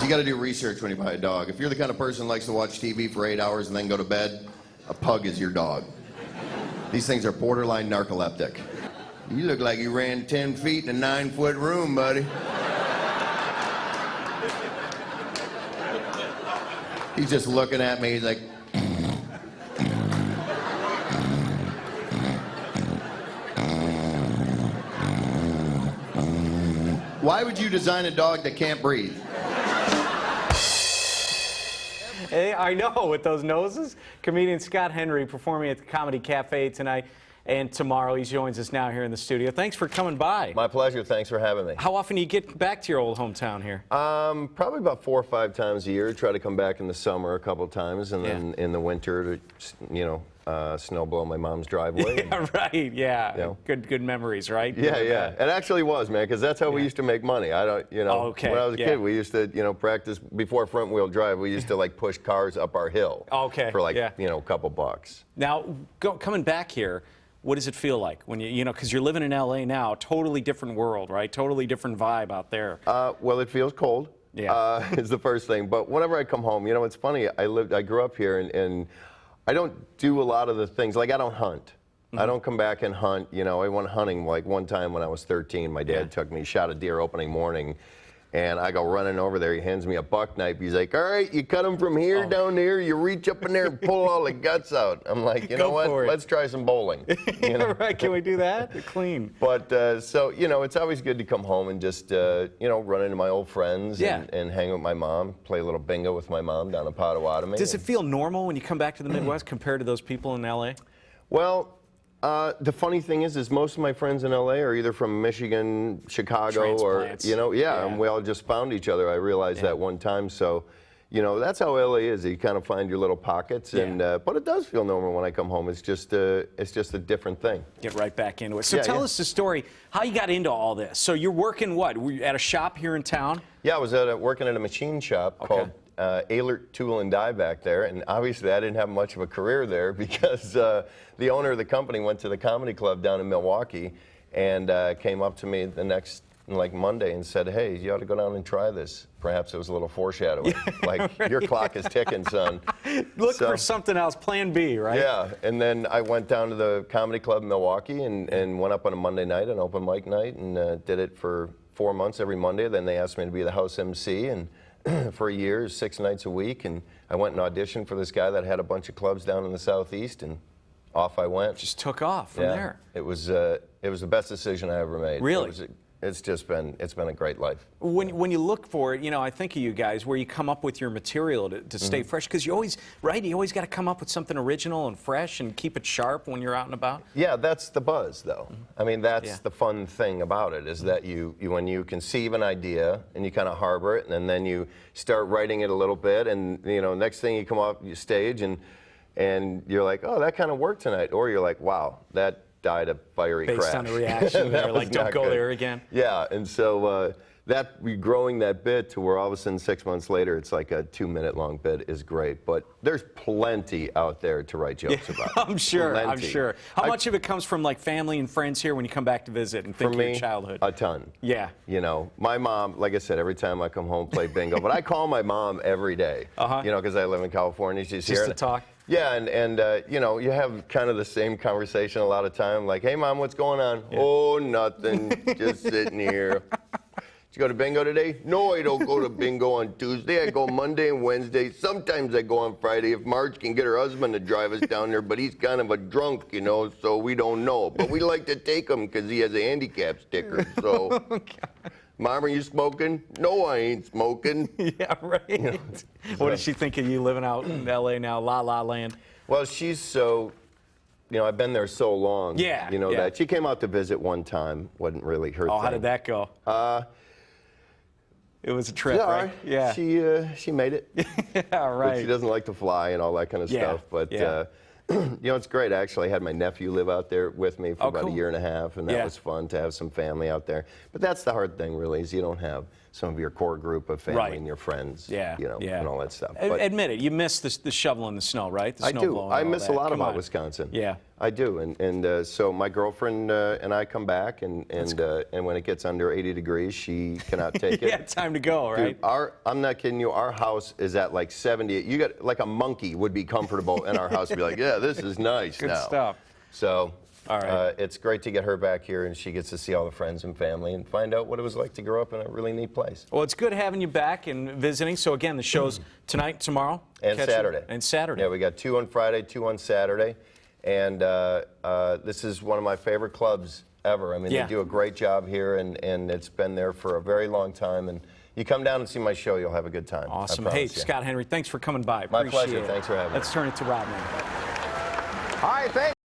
You got to do research when you buy a dog. If you're the kind of person who likes to watch TV for 8 hours and then go to bed, a pug is your dog. These things are borderline narcoleptic. You look like you ran 10 feet in a 9-foot room, buddy. He's just looking at me, he's like... Why would you design a dog that can't breathe? Hey, I know, with those noses. Comedian Scott Henry performing at the Comedy Cafe tonight and tomorrow. He joins us now here in the studio. Thanks for coming by. My pleasure. Thanks for having me. How often do you get back to your old hometown here? Probably about 4 or 5 times a year. Try to come back in the summer a couple times, and then in the winter to, snow blow my mom's driveway. Yeah, right. Yeah. You know. Good memories, right? Yeah, yeah. It actually was, man, because that's how we used to make money. I don't, when I was a kid, we used to, practice before front wheel drive. We used to like push cars up our hill. For like, a couple bucks. Now, coming back here, what does it feel like when because you're living in LA now, totally different world, right? Totally different vibe out there. Well, it feels cold. Yeah. Is the first thing. But whenever I come home, it's funny. I grew up here, and I don't do a lot of the things. Like, I don't hunt. I don't come back and hunt. I went hunting like one time when I was 13. My dad took me, shot a deer opening morning, and I go running over there. He hands me a buck knife. He's like, all right, you cut them from here down there. You reach up in there and pull all the guts out. I'm like, you know what? Let's try some bowling. Right, can we do that? Clean. But, so, it's always good to come home and just, run into my old friends and hang with my mom, play a little bingo with my mom down in Potawatomi. Does it feel normal when you come back to the Midwest compared to those people in L.A.? Well, the funny thing is most of my friends in LA are either from Michigan, Chicago, or, and we all just found each other. I realized that one time. So, that's how LA is. You kind of find your little pockets, and but it does feel normal when I come home. It's just a different thing. Get right back into it. So tell us the story, how you got into all this. So you're working what? Were you at a shop here in town? Yeah, I was working at a machine shop called Ehlert Tool and Die back there, and obviously I didn't have much of a career there because the owner of the company went to the comedy club down in Milwaukee and came up to me the next Monday and said, hey, you ought to go down and try this. Perhaps it was a little foreshadowing. Your clock is ticking, son. Look for something else, plan B, right? Yeah, and then I went down to the comedy club in Milwaukee and went up on a Monday night, an open mic night, and did it for 4 months every Monday. Then they asked me to be the house MC, and for a year, 6 nights a week, and I went and auditioned for this guy that had a bunch of clubs down in the Southeast, and off I went. Just took off from there. It was the best decision I ever made. Really? It's been a great life. When you look for it, I think of you guys where you come up with your material to stay fresh, because you always got to come up with something original and fresh and keep it sharp when you're out and about. Yeah, that's the buzz, though. I mean, that's the fun thing about it, is that you when you conceive an idea and you kind of harbor it, and then you start writing it a little bit, and next thing you come off your stage and you're like, oh, that kind of worked tonight, or you're like, wow, that died a fiery crash. Based on the reaction there, like, don't go there again. Yeah, and so growing that bit to where all of a sudden 6 months later it's like a 2-minute long bit is great. But there's plenty out there to write jokes about. I'm sure. Plenty. I'm sure. How much of it comes from family and friends here when you come back to visit and think of your childhood? A ton. Yeah. My mom, like I said, every time I come home, play bingo. But I call my mom every day. Because I live in California. She's here. Just to talk. Yeah, and you have kind of the same conversation a lot of time, like, hey, Mom, what's going on? Yeah. Oh, nothing, just sitting here. Did you go to bingo today? No, I don't go to bingo on Tuesday. I go Monday and Wednesday. Sometimes I go on Friday if Marge can get her husband to drive us down there, but he's kind of a drunk, so we don't know. But we like to take him because he has a handicap sticker, so... Mom, are you smoking? No, I ain't smoking. Yeah, right. What does she think of you living out in L.A. now, La La Land? Well, she's so, I've been there so long. Yeah. That she came out to visit one time. Wasn't really her thing. Oh, how did that go? It was a trip, yeah, right? Yeah. She made it. Yeah, right. But she doesn't like to fly and all that kind of stuff. But it's great. I actually had my nephew live out there with me for about a year and a half, and that was fun to have some family out there. But that's the hard thing, really, is you don't have some of your core group of family Right. and your friends, Yeah, you know, yeah. and all that stuff. Admit it, you miss the shovel in the snow, right? The I snow do. blowing I and all miss a that. lot Come about on. Wisconsin. Yeah. I do, and so my girlfriend and I come back, and when it gets under 80 degrees, she cannot take it. Yeah, time to go, right? Dude, I'm not kidding you. Our house is at like 70. You got like a monkey would be comfortable in our house. Be like, yeah, this is nice Good now. stuff. So. All right. It's great to get her back here, and she gets to see all the friends and family and find out what it was like to grow up in a really neat place. Well, it's good having you back and visiting. So again, the show's tonight, tomorrow, And Catch it. Saturday. And Saturday. Yeah, we got 2 on Friday, 2 on Saturday, and this is one of my favorite clubs ever. I mean, Yeah. they do a great job here, and it's been there for a very long time. And you come down and see my show, you'll have a good time. I Awesome. promise Hey, you. Scott Henry, thanks for coming by. My Appreciate pleasure. it. Thanks for having me. Let's turn it to Rob now. All right, thanks.